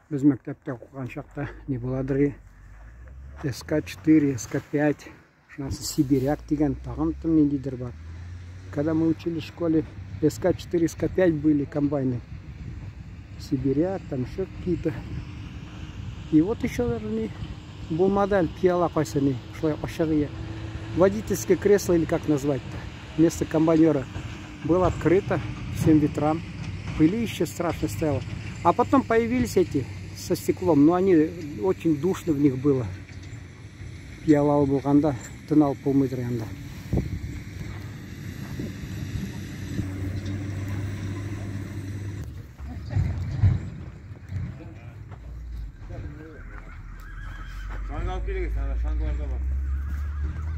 Біз мектепте оқыған шақта не болады? СК-4, СК-5, шанасы Сибиряк деген тағам там недидер бар. Когда мы учились в школе, СК-4, СК-5 были комбайны. Сибиряк, там еще какие-то. И вот еще даже был модель пьяла койсани, шло ошагия. Водительское кресло, или как назвать-то, вместо комбайнера было открыто всем ветрам. Пылище страшно стояло. А потом появились эти со стеклом, но они очень душно в них было. Пьяла болғанда, тынал болмайды анда. Шаңғы алып келіңіз, шаңғыларда бар.